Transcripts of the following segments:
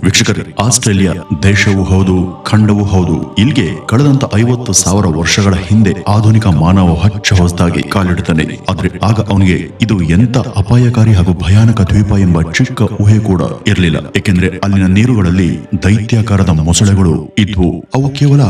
ವೀಕ್ಷಕರೇ, ಆಸ್ಟ್ರೇಲಿಯಾ ದೇಶವೂ ಹೌದು, ಖಂಡವೂ ಹೌದು. ಇಲ್ಲಿಗೆ ಕಳೆದಂತ 50,000 ವರ್ಷಗಳ ಹಿಂದೆ ಆಧುನಿಕ ಮಾನವ ಹಚ್ಚ ಹೊಸದಾಗಿ ಕಾಲಿಡುತ್ತಾನೆ. ಆದ್ರೆ ಆಗ ಅವನಿಗೆ ಇದು ಎಂತ ಅಪಾಯಕಾರಿ ಹಾಗೂ ಭಯಾನಕ ದ್ವೀಪ ಎಂಬ ಚಿಕ್ಕ ಊಹೆ ಕೂಡ ಇರಲಿಲ್ಲ. ಏಕೆಂದ್ರೆ ಅಲ್ಲಿನ ನೀರುಗಳಲ್ಲಿ ದೈತ್ಯಾಕಾರದ ಮೊಸಳೆಗಳು ಇದ್ವು. ಅವು ಕೇವಲ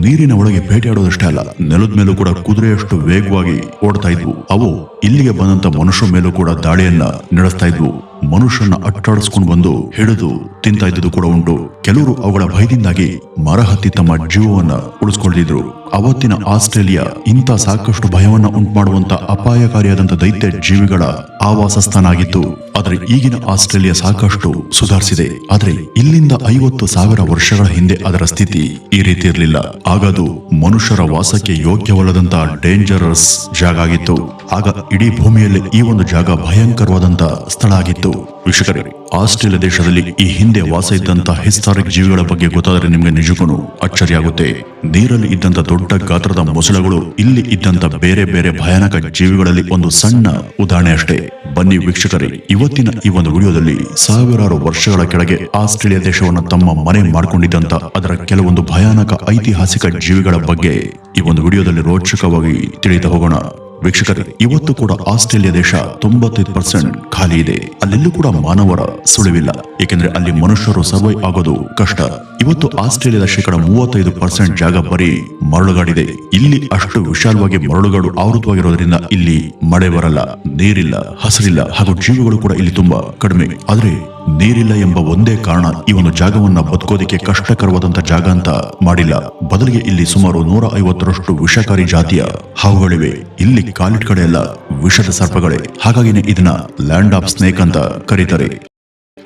ನೀರಿನ ಒಳಗೆ ಬೇಟೆಯಾಡೋದಷ್ಟೇ ಅಲ್ಲ, ನೆಲದ ಮೇಲೂ ಕೂಡ ಕುದುರೆಯಷ್ಟು ವೇಗವಾಗಿ ಓಡ್ತಾ ಇದ್ವು. ಅವು ಇಲ್ಲಿಗೆ ಬಂದಂತ ಮನುಷ್ಯರ ಮೇಲೂ ಕೂಡ ದಾಳಿಯನ್ನ ನಡೆಸ್ತಾ ಇದ್ವು. ಮನುಷ್ಯನ ಅಟ್ಟಾಡಿಸ್ಕೊಂಡು ಬಂದು ಹಿಡಿದು ತಿಂತಾ ಇದ್ದುದು ಕೂಡ ಉಂಟು. ಕೆಲವರು ಅವುಗಳ ಭಯದಿಂದಾಗಿ ಮರ ಹತ್ತಿ ತಮ್ಮ ಜೀವವನ್ನ ಉಳಿಸ್ಕೊಳ್ತಿದ್ರು. ಅವತ್ತಿನ ಆಸ್ಟ್ರೇಲಿಯಾ ಇಂಥ ಸಾಕಷ್ಟು ಭಯವನ್ನ ಉಂಟು ಮಾಡುವಂತ ಅಪಾಯಕಾರಿಯಾದಂತ ದೈತ್ಯ ಜೀವಿಗಳ ಆವಾಸ ಸ್ಥಾನ ಆಗಿತ್ತು. ಆದ್ರೆ ಈಗಿನ ಆಸ್ಟ್ರೇಲಿಯಾ ಸಾಕಷ್ಟು ಸುಧಾರಿಸಿದೆ. ಆದ್ರೆ ಇಲ್ಲಿಂದ 50,000 ವರ್ಷಗಳ ಹಿಂದೆ ಅದರ ಸ್ಥಿತಿ ಈ ರೀತಿ ಇರಲಿಲ್ಲ. ಆಗದು ಮನುಷ್ಯರ ವಾಸಕ್ಕೆ ಯೋಗ್ಯವಲ್ಲದಂತ ಡೇಂಜರಸ್ ಜಾಗ ಆಗಿತ್ತು. ಆಗ ಇಡೀ ಭೂಮಿಯಲ್ಲಿ ಈ ಒಂದು ಜಾಗ ಭಯಂಕರವಾದಂತ ಸ್ಥಳ ಆಗಿತ್ತು. ವೀಕ್ಷಕರೇ, ಆಸ್ಟ್ರೇಲಿಯಾ ದೇಶದಲ್ಲಿ ಈ ಹಿಂದೆ ವಾಸ ಇದ್ದಂತ ಹಿಸ್ಟಾರಿಕ್ ಜೀವಿಗಳ ಬಗ್ಗೆ ಗೊತ್ತಾದರೆ ನಿಮ್ಗೆ ನಿಜಕ್ಕೂ ಅಚ್ಚರಿ ಆಗುತ್ತೆ. ನೀರಲ್ಲಿ ಇದ್ದಂತ ದೊಡ್ಡ ಗಾತ್ರದ ಮೊಸಳೆಗಳು ಇಲ್ಲಿ ಇದ್ದಂತ ಬೇರೆ ಬೇರೆ ಭಯಾನಕ ಜೀವಿಗಳಲ್ಲಿ ಒಂದು ಸಣ್ಣ ಉದಾಹರಣೆ ಅಷ್ಟೇ. ಬನ್ನಿ ವೀಕ್ಷಕರೇ, ಇವತ್ತಿನ ಈ ಒಂದು ವಿಡಿಯೋದಲ್ಲಿ ಸಾವಿರಾರು ವರ್ಷಗಳ ಕೆಳಗೆ ಆಸ್ಟ್ರೇಲಿಯಾ ದೇಶವನ್ನು ತಮ್ಮ ಮನೆ ಮಾಡಿಕೊಂಡಿದ್ದಂತ ಅದರ ಕೆಲವೊಂದು ಭಯಾನಕ ಐತಿಹಾಸಿಕ ಜೀವಿಗಳ ಬಗ್ಗೆ ಈ ಒಂದು ವಿಡಿಯೋದಲ್ಲಿ ರೋಚಕವಾಗಿ ತಿಳಿದು ಹೋಗೋಣ. ವೀಕ್ಷಕರೇ, ಇವತ್ತು ಕೂಡ ಆಸ್ಟ್ರೇಲಿಯಾ ದೇಶ 95% ಖಾಲಿ ಇದೆ. ಅಲ್ಲೆಲ್ಲೂ ಕೂಡ ಮಾನವರ ಸುಳಿವಿಲ್ಲ. ಏಕೆಂದ್ರೆ ಅಲ್ಲಿ ಮನುಷ್ಯರು ಸರ್ವೈವ್ ಆಗೋದು ಕಷ್ಟ. ಇವತ್ತು ಆಸ್ಟ್ರೇಲಿಯಾದ 35% ಜಾಗ ಬರೀ ಮರಳುಗಾಡಿದೆ. ಇಲ್ಲಿ ಅಷ್ಟು ವಿಶಾಲವಾಗಿ ಮರಳುಗಾಡು ಆವೃತವಾಗಿರೋದ್ರಿಂದ ಇಲ್ಲಿ ಮಳೆ ಬರಲ್ಲ, ನೀರಿಲ್ಲ, ಹಸಿರಿಲ್ಲ ಹಾಗೂ ಜೀವಿಗಳು ಕೂಡ ಇಲ್ಲಿ ತುಂಬಾ ಕಡಿಮೆ. ಆದ್ರೆ ನೀರಿಲ್ಲ ಎಂಬ ಒಂದೇ ಕಾರಣ ಈ ಒಂದು ಜಾಗವನ್ನ ಬದುಕೋದಿಕ್ಕೆ ಕಷ್ಟಕರವಾದಂತ ಜಾಗ ಅಂತ ಮಾಡಿಲ್ಲ. ಬದಲಿಗೆ ಇಲ್ಲಿ ಸುಮಾರು 150ರಷ್ಟು ವಿಷಕಾರಿ ಜಾತಿಯ ಹಾವುಗಳಿವೆ. ಇಲ್ಲಿ ಕಾಲಿಟ್ ಕಡೆ ಎಲ್ಲ ವಿಷದ ಸರ್ಪಗಳೇ. ಹಾಗಾಗಿನೇ ಇದನ್ನ ಲ್ಯಾಂಡ್ ಆಫ್ ಸ್ನೇಕ್ ಅಂತ ಕರೀತಾರೆ.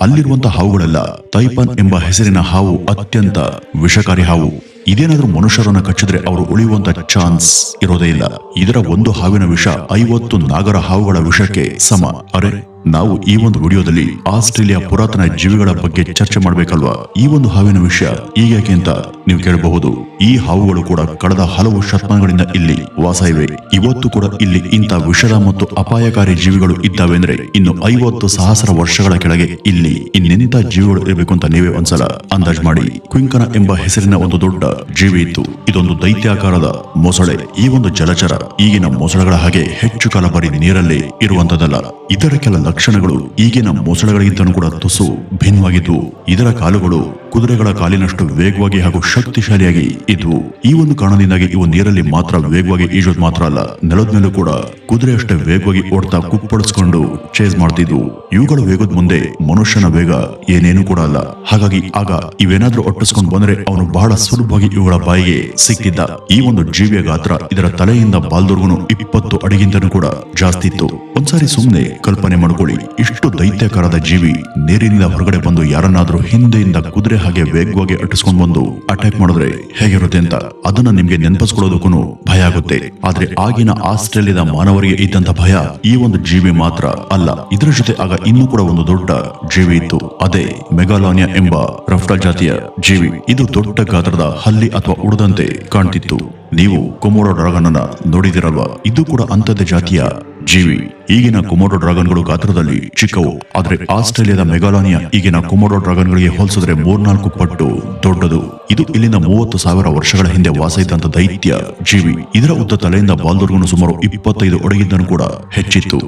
ಅಲ್ಲಿರುವಂತಹ ಹಾವುಗಳೆಲ್ಲ ತೈಪನ್ ಎಂಬ ಹೆಸರಿನ ಹಾವು ಅತ್ಯಂತ ವಿಷಕಾರಿ ಹಾವು. ಇದೇನಾದ್ರೂ ಮನುಷ್ಯರನ್ನ ಕಚ್ಚಿದ್ರೆ ಅವರು ಉಳಿಯುವಂತ ಚಾನ್ಸ್ ಇರೋದೇ ಇಲ್ಲ. ಇದರ ಒಂದು ಹಾವಿನ ವಿಷ 50 ನಾಗರ ಹಾವುಗಳ ವಿಷಕ್ಕೆ ಸಮ. ಅರೆ, ನಾವು ಈ ಒಂದು ವಿಡಿಯೋದಲ್ಲಿ ಆಸ್ಟ್ರೇಲಿಯಾ ಪುರಾತನ ಜೀವಿಗಳ ಬಗ್ಗೆ ಚರ್ಚೆ ಮಾಡ್ಬೇಕಲ್ವಾ? ಈ ಒಂದು ಹಾವಿನ ವಿಷಯ ಈಗೇಕೆ ಅಂತ ನೀವು ಕೇಳಬಹುದು. ಈ ಹಾವುಗಳು ಕೂಡ ಕಳೆದ ಹಲವು ಶತಮಾನಗಳಿಂದ ಇಲ್ಲಿ ವಾಸ ಇವೆ. ಇವತ್ತು ಕೂಡ ಇಲ್ಲಿ ಇಂಥ ವಿಷದ ಮತ್ತು ಅಪಾಯಕಾರಿ ಜೀವಿಗಳು ಇದ್ದಾವೆ ಅಂದ್ರೆ ಇನ್ನು 50,000 ವರ್ಷಗಳ ಕೆಳಗೆ ಇಲ್ಲಿ ಇನ್ನೆಂತ ಜೀವಿಗಳು ಇರಬೇಕು ಅಂತ ನೀವೇ ಒಂದ್ಸಲ ಅಂದಾಜ್ ಮಾಡಿ. ಕ್ವಿಂಕನ ಎಂಬ ಹೆಸರಿನ ಒಂದು ದೊಡ್ಡ ಜೀವಿ ಇತ್ತು. ಇದೊಂದು ದೈತ್ಯಾಕಾರದ ಮೊಸಳೆ. ಈ ಒಂದು ಜಲಚರ ಈಗಿನ ಮೊಸಳೆಗಳ ಹಾಗೆ ಹೆಚ್ಚು ಕಾಲ ಬರೀ ನೀರಲ್ಲಿ ಇರುವಂತದಲ್ಲ. ಇದರ ಕೆಲ ಲಕ್ಷಣಗಳು ಈಗಿನ ಮೊಸಳೆಗಳಿಗಿಂತಲೂ ಕೂಡ ತುಸು ಭಿನ್ನವಾಗಿದ್ವು. ಇದರ ಕಾಲುಗಳು ಕುದುರೆಗಳ ಕಾಲಿನಷ್ಟು ವೇಗವಾಗಿ ಹಾಗೂ ಶಕ್ತಿಶಾಲಿಯಾಗಿ ಇದ್ವು. ಈ ಒಂದು ಕಾರಣದಿಂದಾಗಿ ಇವು ನೀರಲ್ಲಿ ಮಾತ್ರ ವೇಗವಾಗಿ ಈಜೋದು ಮಾತ್ರ ಅಲ್ಲ, ನೆಲದ ಮೇಲೂ ಕೂಡ ಕುದುರೆಯಷ್ಟೇ ವೇಗವಾಗಿ ಓಡ್ತಾ ಕುಪ್ಪಳಿಸ್ಕೊಂಡು ಚೇಸ್ ಮಾಡ್ತಿದ್ವು. ಇವುಗಳ ವೇಗದ ಮುಂದೆ ಮನುಷ್ಯನ ವೇಗ ಏನೇನು ಕೂಡ ಅಲ್ಲ. ಹಾಗಾಗಿ ಆಗ ಇವೇನಾದ್ರೂ ಒಟ್ಟಿಸ್ಕೊಂಡು ಬಂದ್ರೆ ಅವನು ಬಹಳ ಸುಲಭವಾಗಿ ಇವುಗಳ ಬಾಯಿಗೆ ಸಿಕ್ತಿದ್ದ. ಈ ಒಂದು ಜೀವಿಯ ಗಾತ್ರ ಇದರ ತಲೆಯಿಂದ ಬಾಲ್ದವರೆಗೂ 20 ಅಡಿಗಿಂತನೂ ಕೂಡ ಜಾಸ್ತಿ ಇತ್ತು. ಒಂದ್ಸಾರಿ ಸುಮ್ನೆ ಕಲ್ಪನೆ ಮಾಡ್ಕೊಳ್ಳಿ, ಇಷ್ಟು ದೈತ್ಯಾಕಾರದ ಜೀವಿ ನೀರಿನಿಂದ ಹೊರಗಡೆ ಬಂದು ಯಾರನ್ನಾದ್ರೂ ಹಿಂದೆಯಿಂದ ಕುದುರೆ ಹಾಗೆ ವೇಗವಾಗಿ ಅಟ್ಟಿಸ್ಕೊಂಡು ಬಂದು ಅಟ್ಯಾಕ್ ಮಾಡಿದ್ರೆ ಹೇಗಿರುತ್ತೆ ಅಂತ ಅದನ್ನ ನಿಮ್ಗೆ ನೆನಪಿಸ್ಕೊಳ್ಳೋದಕ್ಕೂ ಭಯ ಆಗುತ್ತೆ. ಆದ್ರೆ ಆಗಿನ ಆಸ್ಟ್ರೇಲಿಯಾದ ಮಾನವರಿಗೆ ಇದ್ದಂತ ಭಯ ಈ ಒಂದು ಜೀವಿ ಮಾತ್ರ ಅಲ್ಲ. ಇದರ ಜೊತೆ ಆಗ ಇನ್ನೂ ಕೂಡ ಒಂದು ದೊಡ್ಡ ಜೀವಿ ಇತ್ತು. ಅದೇ ಮೆಗಾಲಾನಿಯಾ ಎಂಬ ರಫ್ಟಲ್ ಜಾತಿಯ ಜೀವಿ. ಇದು ದೊಡ್ಡ ಗಾತ್ರದ ಹಲ್ಲಿ ಅಥವಾ ಉಡದಂತೆ ಕಾಣ್ತಿತ್ತು. ನೀವು ಕೊಮೋಡೋ ಡ್ರಾಗನ್ ಅನ್ನ ನೋಡಿದಿರಲ್ವಾ? ಇದು ಕೂಡ ಅಂಥದ್ದೇ ಜಾತಿಯ ಜೀವಿ. ಈಗಿನ ಕೊಮೋಡೋ ಡ್ರಾಗನ್ಗಳು ಗಾತ್ರದಲ್ಲಿ ಚಿಕ್ಕವು. ಆದ್ರೆ ಆಸ್ಟ್ರೇಲಿಯಾದ ಮೆಗಾಲಾನಿಯಾ ಈಗಿನ ಕೊಮೋಡೋ ಡ್ರಾಗನ್ಗಳಿಗೆ ಹೋಲಿಸಿದ್ರೆ 3-4 ಪಟ್ಟು ದೊಡ್ಡದು. ಇದು ಇಲ್ಲಿಂದ 30,000 ವರ್ಷಗಳ ಹಿಂದೆ ವಾಸ ಇದ್ದಂತ ದೈತ್ಯ ಜೀವಿ. ಇದರ ಉದ್ದ ತಲೆಯಿಂದ ಬಾಲ್ದವರೆಗೂ ಸುಮಾರು 25 ಅಡಿಗಿಂತನೂ ಕೂಡ ಹೆಚ್ಚಿತ್ತು.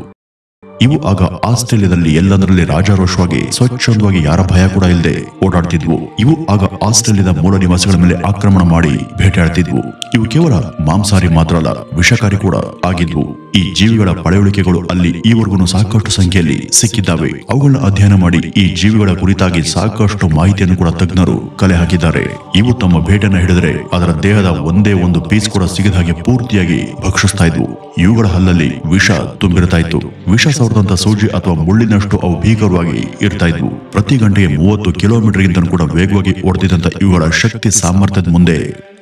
ಇವು ಆಗ ಆಸ್ಟ್ರೇಲಿಯಾದಲ್ಲಿ ಎಲ್ಲದರಲ್ಲಿ ರಾಜಾರೋಷವಾಗಿ ಸ್ವಚ್ಛಂದವಾಗಿ ಯಾರ ಭಯ ಕೂಡ ಇಲ್ಲದೆ ಓಡಾಡ್ತಿದ್ವು. ಇವು ಆಗ ಆಸ್ಟ್ರೇಲಿಯಾದ ಮೂಲ ನಿವಾಸಿಗಳ ಮೇಲೆ ಆಕ್ರಮಣ ಮಾಡಿ ಬೇಟೆಯಾಡ್ತಿದ್ವು. ಇವು ಕೇವಲ ಮಾಂಸಾಹಾರಿ ಮಾತ್ರ ಅಲ್ಲ, ವಿಷಕಾರಿ ಕೂಡ ಆಗಿದ್ವು. ಈ ಜೀವಿಗಳ ಪಳೆಯುಳಿಕೆಗಳು ಅಲ್ಲಿ ಈವರೆಗೂ ಸಾಕಷ್ಟು ಸಂಖ್ಯೆಯಲ್ಲಿ ಸಿಕ್ಕಿದ್ದಾವೆ. ಅವುಗಳನ್ನ ಅಧ್ಯಯನ ಮಾಡಿ ಈ ಜೀವಿಗಳ ಕುರಿತಾಗಿ ಸಾಕಷ್ಟು ಮಾಹಿತಿಯನ್ನು ಕೂಡ ತಜ್ಞರು ಕಲೆ ಹಾಕಿದ್ದಾರೆ. ಇವು ತಮ್ಮ ಬೇಟೆಯನ್ನು ಹಿಡಿದ್ರೆ ಅದರ ದೇಹದ ಒಂದೇ ಒಂದು ಪೀಸ್ ಕೂಡ ಸಿಗದ ಹಾಗೆ ಪೂರ್ತಿಯಾಗಿ ಭಕ್ಷಿಸ್ತಾ ಇದ್ವು. ಇವುಗಳ ಹಲ್ಲಲ್ಲಿ ವಿಷ ತುಂಬಿರ್ತಾ ಇತ್ತು. ವಿಷ ಸವರದಂತ ಸೂಜಿ ಅಥವಾ ಮುಳ್ಳಿನಷ್ಟು ಅವು ಭೀಕರವಾಗಿ ಇರ್ತಾ ಇದ್ವು. ಪ್ರತಿ ಗಂಟೆಗೆ 30 ಕಿಲೋಮೀಟರ್ಗಿಂತ ಕೂಡ ವೇಗವಾಗಿ ಓಡ್ತಿದ್ದಂತ ಇವುಗಳ ಶಕ್ತಿ ಸಾಮರ್ಥ್ಯದ ಮುಂದೆ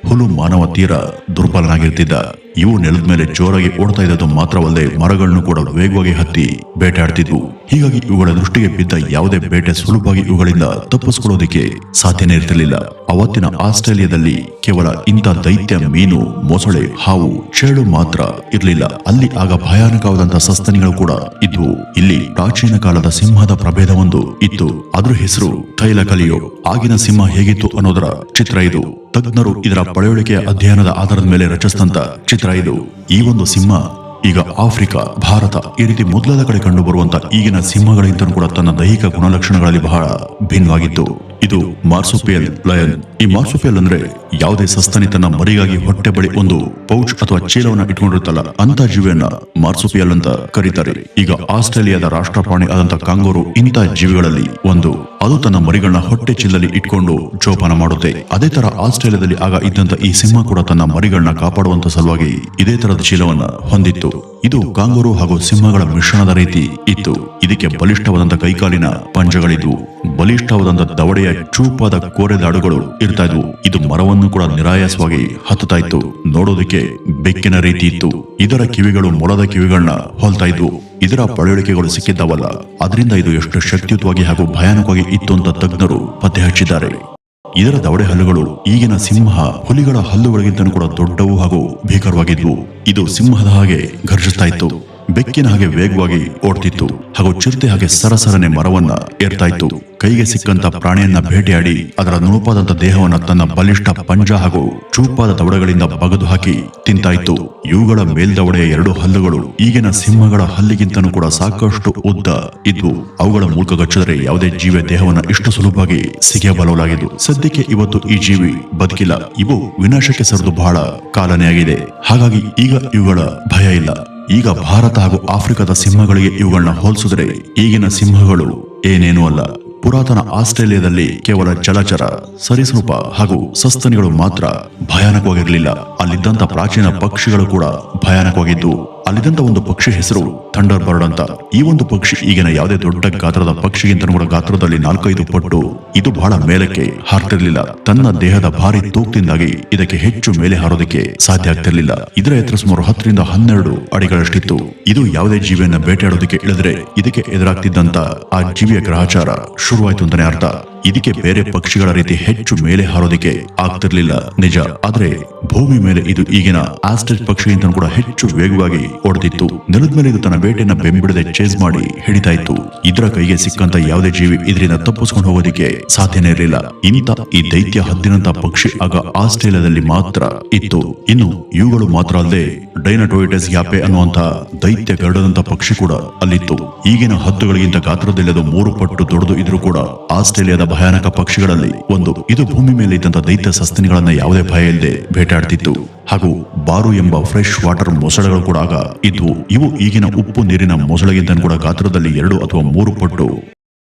ಹುಲು ಮಾನವ ತೀರ ದುರ್ಬಲನಾಗಿರ್ತಿದ್ದ. ಇವು ನೆಲದ ಮೇಲೆ ಜೋರಾಗಿ ಓಡ್ತಾ ಇದ್ದದ್ದು ಮಾತ್ರವಲ್ಲದೆ ಮರಗಳನ್ನು ಕೂಡ ವೇಗವಾಗಿ ಹತ್ತಿ ಬೇಟೆಯಾಡ್ತಿದ್ವು. ಹೀಗಾಗಿ ಇವುಗಳ ದೃಷ್ಟಿಗೆ ಬಿದ್ದ ಯಾವುದೇ ಬೇಟೆ ಸುಲಭವಾಗಿ ಇವುಗಳಿಂದ ತಪ್ಪಿಸಿಕೊಳ್ಳೋದಕ್ಕೆ ಸಾಧ್ಯನೇ ಇರ್ತಿರ್ಲಿಲ್ಲ. ಅವತ್ತಿನ ಆಸ್ಟ್ರೇಲಿಯಾದಲ್ಲಿ ಕೇವಲ ಇಂಥ ದೈತ್ಯ ಮೀನು, ಮೊಸಳೆ, ಹಾವು, ಚೇಳು ಮಾತ್ರ ಇರಲಿಲ್ಲ. ಅಲ್ಲಿ ಆಗ ಭಯಾನಕವಾದಂತಹ ಸಸ್ತನಿಗಳು ಕೂಡ ಇದ್ವು. ಇಲ್ಲಿ ಪ್ರಾಚೀನ ಕಾಲದ ಸಿಂಹದ ಪ್ರಭೇದವೊಂದು ಇತ್ತು. ಅದ್ರ ಹೆಸರು ಥೈಲಕಲಿಯೋ. ಆಗಿನ ಸಿಂಹ ಹೇಗಿತ್ತು ಅನ್ನೋದರ ಚಿತ್ರ ಇದು. ತಜ್ಞರು ಇದರ ಪಳೆಯುಳಿಕೆಯ ಅಧ್ಯಯನದ ಆಧಾರದ ಮೇಲೆ ರಚಿಸಿದಂತ ಚಿತ್ರ ಇದು. ಈ ಒಂದು ಸಿಂಹ ಈಗ ಆಫ್ರಿಕಾ, ಭಾರತ ಈ ರೀತಿ ಮೊದಲಾದ ಕಡೆ ಕಂಡು ಬರುವಂತ ಈಗಿನ ಸಿಂಹಗಳಿಗಿಂತ ಕೂಡ ತನ್ನ ದೈಹಿಕ ಗುಣಲಕ್ಷಣಗಳಲ್ಲಿ ಬಹಳ ಭಿನ್ನವಾಗಿತ್ತು. ಇದು ಮಾರ್ಸುಪಿಯಲ್ ಲಯನ್. ಈ ಮಾರ್ಸುಪಿಯಲ್ ಅಂದ್ರೆ ಯಾವುದೇ ಸಸ್ತನಿ ತನ್ನ ಮರಿಗಾಗಿ ಹೊಟ್ಟೆ ಬಳಿ ಒಂದು ಪೌಚ್ ಅಥವಾ ಚೀಲವನ್ನ ಇಟ್ಕೊಂಡಿರುತ್ತಲ್ಲ, ಅಂತ ಜೀವಿಯನ್ನ ಮಾರ್ಸುಪಿಯಲ್ ಅಂತ ಕರೀತಾರೆ. ಈಗ ಆಸ್ಟ್ರೇಲಿಯಾದ ರಾಷ್ಟ್ರ ಪ್ರಾಣಿ ಆದಂತ ಕಾಂಗೂರು ಇಂಥ ಜೀವಿಗಳಲ್ಲಿ ಒಂದು. ಅದು ತನ್ನ ಮರಿಗಳನ್ನ ಹೊಟ್ಟೆ ಚೀಲದಲ್ಲಿ ಇಟ್ಕೊಂಡು ಜೋಪಾನ ಮಾಡುತ್ತೆ. ಅದೇ ತರ ಆಸ್ಟ್ರೇಲಿಯಾದಲ್ಲಿ ಆಗ ಇದ್ದಂತ ಈ ಸಿಂಹ ಕೂಡ ತನ್ನ ಮರಿಗಳನ್ನ ಕಾಪಾಡುವಂತ ಸಲುವಾಗಿ ಇದೇ ತರದ ಚೀಲವನ್ನ ಹೊಂದಿತ್ತು. ಇದು ಕಾಂಗೂರು ಹಾಗೂ ಸಿಂಹಗಳ ಮಿಶ್ರಣದ ರೀತಿ ಇತ್ತು. ಇದಕ್ಕೆ ಬಲಿಷ್ಠವಾದಂತ ಕೈಕಾಲಿನ ಪಂಜಗಳಿದ್ವು. ಬಲಿಷ್ಠವಾದಂತ ದವಡೆಯ ಚೂಪಾದ ಕೋರೆದಾಡುಗಳು ಇರ್ತಾ ಇದ್ವು. ಇದು ಮರವನ್ನು ಕೂಡ ನಿರಾಯಾಸವಾಗಿ ಹತ್ತುತ್ತಾ ಇತ್ತು. ನೋಡೋದಕ್ಕೆ ಬೆಕ್ಕಿನ ರೀತಿ ಇತ್ತು. ಇದರ ಕಿವಿಗಳು ಮೊಲದ ಕಿವಿಗಳನ್ನ ಹೋಲ್ತಾ ಇದ್ವು. ಇದರ ಪಳೆಯುಳಿಕೆಗಳು ಸಿಕ್ಕಿದ್ದವಲ್ಲ. ಅದರಿಂದ ಇದು ಎಷ್ಟು ಶಕ್ತಿಯುತವಾಗಿ ಹಾಗೂ ಭಯಾನಕವಾಗಿ ಇತ್ತು ಅಂತ ತಜ್ಞರು ಪತ್ತೆ ಹಚ್ಚಿದ್ದಾರೆ. ಇದರ ದವಡೆ ಹಲ್ಲುಗಳು ಈಗಿನ ಸಿಂಹ, ಹುಲಿಗಳ ಹಲ್ಲುಗಳಿಗಿಂತ ಕೂಡ ದೊಡ್ಡವು ಹಾಗೂ ಭೀಕರವಾಗಿದ್ವು. ಇದು ಸಿಂಹದ ಹಾಗೆ ಘರ್ಜಿಸ್ತಾ ಇತ್ತು. ಬೆಕ್ಕಿನ ಹಾಗೆ ವೇಗವಾಗಿ ಓಡ್ತಿತ್ತು ಹಾಗೂ ಚಿರತೆ ಹಾಗೆ ಸರಸರನೆ ಮರವನ್ನ ಏರ್ತಾ ಇತ್ತು. ಕೈಗೆ ಸಿಕ್ಕಂತ ಪ್ರಾಣಿಯನ್ನ ಬೇಟೆಯಾಡಿ ಅದರ ನುಣುಪಾದಂತ ದೇಹವನ್ನ ತನ್ನ ಬಲಿಷ್ಠ ಪಂಜ ಹಾಗೂ ಚೂಪಾದ ದವಡೆಗಳಿಂದ ಬಗದು ಹಾಕಿ ತಿಂತಾ ಇತ್ತು. ಇವುಗಳ ಮೇಲ್ದವಡೆಯ 2 ಹಲ್ಲುಗಳು ಈಗಿನ ಸಿಂಹಗಳ ಹಲ್ಲಿಗಿಂತನೂ ಕೂಡ ಸಾಕಷ್ಟು ಉದ್ದ ಇದ್ವು. ಅವುಗಳ ಮೂಲಕ ಗಚ್ಚಿದರೆ ಯಾವುದೇ ಜೀವಿಯ ದೇಹವನ್ನ ಇಷ್ಟು ಸುಲಭವಾಗಿ ಸಿಗಬಲ್ಲಲಾಗಿದ್ದು. ಸದ್ಯಕ್ಕೆ ಇವತ್ತು ಈ ಜೀವಿ ಬದುಕಿಲ್ಲ. ಇವು ವಿನಾಶಕ್ಕೆ ಸರಿದು ಬಹಳ ಕಾಲನೇ ಆಗಿದೆ. ಹಾಗಾಗಿ ಈಗ ಇವುಗಳ ಭಯ ಇಲ್ಲ. ಈಗ ಭಾರತ ಹಾಗೂ ಆಫ್ರಿಕಾದ ಸಿಂಹಗಳಿಗೆ ಇವುಗಳನ್ನ ಹೋಲಿಸಿದ್ರೆ ಈಗಿನ ಸಿಂಹಗಳು ಏನೇನೂ ಅಲ್ಲ. ಪುರಾತನ ಆಸ್ಟ್ರೇಲಿಯಾದಲ್ಲಿ ಕೇವಲ ಜಲಚರ, ಸರೀಸೃಪ ಹಾಗೂ ಸಸ್ತನಿಗಳು ಮಾತ್ರ ಭಯಾನಕವಾಗಿರಲಿಲ್ಲ. ಅಲ್ಲಿದ್ದಂತ ಪ್ರಾಚೀನ ಪಕ್ಷಿಗಳು ಕೂಡ ಭಯಾನಕವಾಗಿದ್ದು. ಅಲ್ಲಿದ್ದಂತ ಒಂದು ಪಕ್ಷಿ ಹೆಸರು ಥಂಡರ್ ಬರ್ಡ್ ಅಂತ. ಈ ಒಂದು ಪಕ್ಷಿ ಈಗಿನ ಯಾವುದೇ ದೊಡ್ಡ ಗಾತ್ರದ ಪಕ್ಷಿಗಿಂತ ಕೂಡ ಗಾತ್ರದಲ್ಲಿ 4-5 ಪಟ್ಟು ಇದು ಬಹಳ ಮೇಲಕ್ಕೆ ಹಾರ್ತಿರ್ಲಿಲ್ಲ. ತನ್ನ ದೇಹದ ಭಾರಿ ತೂಕದಿಂದಾಗಿ ಇದಕ್ಕೆ ಹೆಚ್ಚು ಮೇಲೆ ಹಾರೋದಕ್ಕೆ ಸಾಧ್ಯ ಆಗ್ತಿರ್ಲಿಲ್ಲ. ಇದರ ಎತ್ತರ ಸುಮಾರು 10-12 ಅಡಿಗಳಷ್ಟಿತ್ತು. ಇದು ಯಾವುದೇ ಜೀವಿಯನ್ನ ಬೇಟೆಯಾಡೋದಕ್ಕೆ ಇಳಿದ್ರೆ ಇದಕ್ಕೆ ಎದುರಾಗ್ತಿದ್ದಂತ ಆ ಜೀವಿಯ ಗ್ರಹಚಾರ ಶುರುವಾಯ್ತು ಅಂತಾನೆ ಅರ್ಥ. ಇದಕ್ಕೆ ಬೇರೆ ಪಕ್ಷಿಗಳ ರೀತಿ ಹೆಚ್ಚು ಮೇಲೆ ಹಾರೋದಕ್ಕೆ ಆಗ್ತಿರ್ಲಿಲ್ಲ ನಿಜ. ಆದ್ರೆ ಭೂಮಿ ಮೇಲೆ ಇದು ಈಗಿನ ಆಸ್ಟ್ರಿಚ್ ಪಕ್ಷಿಗಿಂತ ಕೂಡ ಹೆಚ್ಚು ವೇಗವಾಗಿ ಓಡ್ತಿತ್ತು. ನೆಲದ ಮೇಲೆ ಇದು ತನ್ನ ಬೇಟೆಯನ್ನ ಬೆಂಬಿಡದೆ ಚೇಸ್ ಮಾಡಿ ಹಿಡಿತಾ ಇತ್ತು. ಇದರ ಕೈಗೆ ಸಿಕ್ಕಂತ ಯಾವುದೇ ಜೀವಿ ಇದರಿಂದ ತಪ್ಪಿಸ್ಕೊಂಡು ಹೋಗೋದಿಕ್ಕೆ ಸಾಧ್ಯನೇ ಇರಲಿಲ್ಲ. ಇಂಥ ಈ ದೈತ್ಯ ಹದ್ದಿನಂತ ಪಕ್ಷಿ ಆಗ ಆಸ್ಟ್ರೇಲಿಯಾದಲ್ಲಿ ಮಾತ್ರ ಇತ್ತು. ಇನ್ನು ಇವುಗಳು ಮಾತ್ರ ಅಲ್ಲದೆ ಡೈನಟೋಯಿಟಸ್ ಯಾಪೆ ಅನ್ನುವಂತ ದೈತ್ಯ ಗರುಡದಂತ ಪಕ್ಷಿ ಕೂಡ ಅಲ್ಲಿತ್ತು. ಈಗಿನ ಹದ್ದುಗಳಿಗಿಂತ ಗಾತ್ರದಲ್ಲಿದ್ದು 3 ಪಟ್ಟು ದೊಡ್ಡದು ಇದ್ರೂ ಕೂಡ ಆಸ್ಟ್ರೇಲಿಯಾದ ಭಯಾನಕ ಪಕ್ಷಿಗಳಲ್ಲಿ ಒಂದು. ಇದು ಭೂಮಿ ಮೇಲೆ ಇದ್ದಂತ ದೈತ್ಯ ಸಸ್ತನಿಗಳನ್ನ ಯಾವುದೇ ಭಯ ಇಲ್ಲದೆ ಬೇಟೆಯಾಡ್ತಿತ್ತು. ಹಾಗೂ ಬಾರು ಎಂಬ ಫ್ರೆಶ್ ವಾಟರ್ ಮೊಸಳೆಗಳು ಕೂಡ ಆಗ ಇದ್ವು. ಇವು ಈಗಿನ ಉಪ್ಪು ನೀರಿನ ಮೊಸಳೆಗಿಂತ ಕೂಡ ಗಾತ್ರದಲ್ಲಿ 2 ಅಥವಾ 3 ಪಟ್ಟು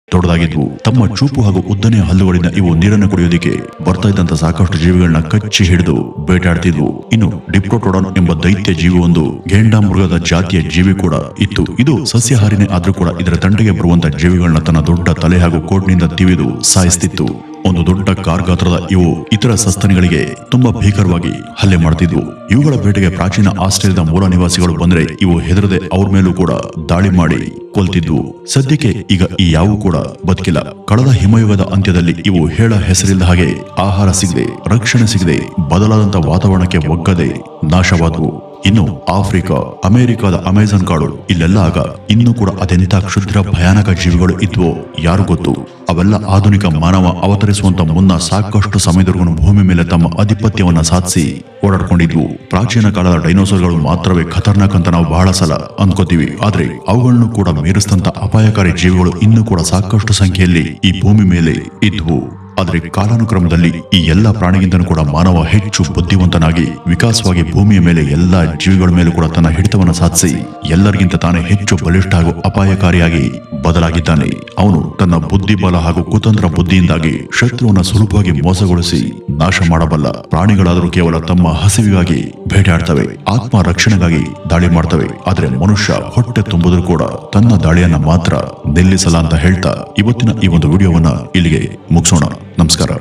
ದೊಡ್ಡದಾಗಿದ್ವು. ತಮ್ಮ ಚೂಪು ಹಾಗೂ ಉದ್ದನೆಯ ಹಲ್ಲುಗಳಿಂದ ಇವು ನೀರನ್ನು ಕುಡಿಯೋದಿಕ್ಕೆ ಬರ್ತಾ ಇದ್ದಂತ ಸಾಕಷ್ಟು ಜೀವಿಗಳನ್ನ ಕಚ್ಚಿ ಹಿಡಿದು ಬೇಟೆಯಾಡ್ತಿದ್ವು. ಇನ್ನು ಡಿಪ್ಟೋಟೋಡಾನ್ ಎಂಬ ದೈತ್ಯ ಜೀವಿ ಒಂದು ಗೆಂಡಾ ಮೃಗದ ಜಾತಿಯ ಜೀವಿ ಕೂಡ ಇತ್ತು. ಇದು ಸಸ್ಯಾಹಾರಿನೇ ಆದ್ರೂ ಕೂಡ ಇದರ ತಂಟೆಗೆ ಬರುವಂತ ಜೀವಿಗಳನ್ನ ತನ್ನ ದೊಡ್ಡ ತಲೆ ಹಾಗೂ ಕೋಟ್ನಿಂದ ತಿವಿದು ಸಾಯಿಸ್ತಿತ್ತು. ಒಂದು ದೊಡ್ಡ ಕಾರ್ ಗಾತ್ರದ ಇವು ಇತರ ಸಸ್ತನಿಗಳಿಗೆ ತುಂಬಾ ಭೀಕರವಾಗಿ ಹಲ್ಲೆ ಮಾಡ್ತಿದ್ವು. ಇವುಗಳ ಬೇಟೆಗೆ ಪ್ರಾಚೀನ ಆಸ್ಟ್ರೇಲಿಯಾದ ಮೂಲ ನಿವಾಸಿಗಳು ಬಂದ್ರೆ ಇವು ಹೆದರದೆ ಅವ್ರ ಮೇಲೂ ಕೂಡ ದಾಳಿ ಮಾಡಿ ಕೊಲ್ತಿದ್ವು. ಸದ್ಯಕ್ಕೆ ಈಗ ಈ ಯಾವು ಕೂಡ ಬದುಕಿಲ್ಲ. ಕಳೆದ ಹಿಮಯುಗದ ಅಂತ್ಯದಲ್ಲಿ ಇವು ಹೇಳ ಹೆಸರಿಲ್ಲದ ಹಾಗೆ ಆಹಾರ ಸಿಗದೆ, ರಕ್ಷಣೆ ಸಿಗದೆ, ಬದಲಾದಂತ ವಾತಾವರಣಕ್ಕೆ ಒಗ್ಗದೆ ನಾಶವಾದವು. ಇನ್ನು ಆಫ್ರಿಕಾ, ಅಮೆರಿಕಾದ ಅಮೆಜಾನ್ ಕಾಡು ಇಲ್ಲೆಲ್ಲ ಆಗ ಇನ್ನೂ ಕೂಡ ಅದೆಂತ ಕ್ಷುದ್ರ ಭಯಾನಕ ಜೀವಿಗಳು ಇದ್ವೋ ಯಾರು ಗೊತ್ತು. ಅವೆಲ್ಲ ಆಧುನಿಕ ಮಾನವ ಅವತರಿಸುವಂತ ಮುನ್ನ ಸಾಕಷ್ಟು ಸಮಯದವರೆಗೂ ಭೂಮಿ ಮೇಲೆ ತಮ್ಮ ಆಧಿಪತ್ಯವನ್ನ ಸಾಧಿಸಿ ಓಡಾಡ್ಕೊಂಡಿದ್ವು. ಪ್ರಾಚೀನ ಕಾಲದ ಡೈನೋಸಾರ್ಗಳು ಮಾತ್ರವೇ ಖತರ್ನಾಕ್ ಅಂತ ನಾವು ಬಹಳ ಸಲ ಅನ್ಕೋತೀವಿ. ಆದ್ರೆ ಅವುಗಳನ್ನು ಕೂಡ ಮೀರಿಸಿದಂತ ಅಪಾಯಕಾರಿ ಜೀವಿಗಳು ಇನ್ನೂ ಕೂಡ ಸಾಕಷ್ಟು ಸಂಖ್ಯೆಯಲ್ಲಿ ಈ ಭೂಮಿ ಮೇಲೆ ಇದ್ವು. ಆದ್ರೆ ಕಾಲಾನುಕ್ರಮದಲ್ಲಿ ಈ ಎಲ್ಲಾ ಪ್ರಾಣಿಗಿಂತನೂ ಕೂಡ ಮಾನವ ಹೆಚ್ಚು ಬುದ್ಧಿವಂತನಾಗಿ ವಿಕಾಸವಾಗಿ ಭೂಮಿಯ ಮೇಲೆ ಎಲ್ಲಾ ಜೀವಿಗಳ ಮೇಲೂ ಕೂಡ ತನ್ನ ಹಿಡಿತವನ್ನು ಸಾಧಿಸಿ ಎಲ್ಲರಿಗಿಂತ ತಾನೇ ಹೆಚ್ಚು ಬಲಿಷ್ಠ ಹಾಗೂ ಅಪಾಯಕಾರಿಯಾಗಿ ಬದಲಾಗಿದ್ದಾನೆ. ಅವನು ತನ್ನ ಬುದ್ಧಿಬಲ ಹಾಗೂ ಕುತಂತ್ರ ಬುದ್ಧಿಯಿಂದಾಗಿ ಶತ್ರುವನ್ನ ಸುಲಭವಾಗಿ ಮೋಸಗೊಳಿಸಿ ನಾಶ ಮಾಡಬಲ್ಲ. ಪ್ರಾಣಿಗಳಾದರೂ ಕೇವಲ ತಮ್ಮ ಹಸಿವಿಗಾಗಿ ಬೇಟೆಯಾಡ್ತವೆ, ಆತ್ಮ ರಕ್ಷಣೆಗಾಗಿ ದಾಳಿ ಮಾಡ್ತವೆ. ಆದ್ರೆ ಮನುಷ್ಯ ಹೊಟ್ಟೆ ತುಂಬುದರೂ ಕೂಡ ತನ್ನ ದಾಳಿಯನ್ನ ಮಾತ್ರ ನಿಲ್ಲಿಸಲ್ಲ ಅಂತ ಹೇಳ್ತಾ ಇವತ್ತಿನ ಈ ಒಂದು ವಿಡಿಯೋವನ್ನ ಇಲ್ಲಿಗೆ ಮುಗಿಸೋಣ. ನಮಸ್ಕಾರ.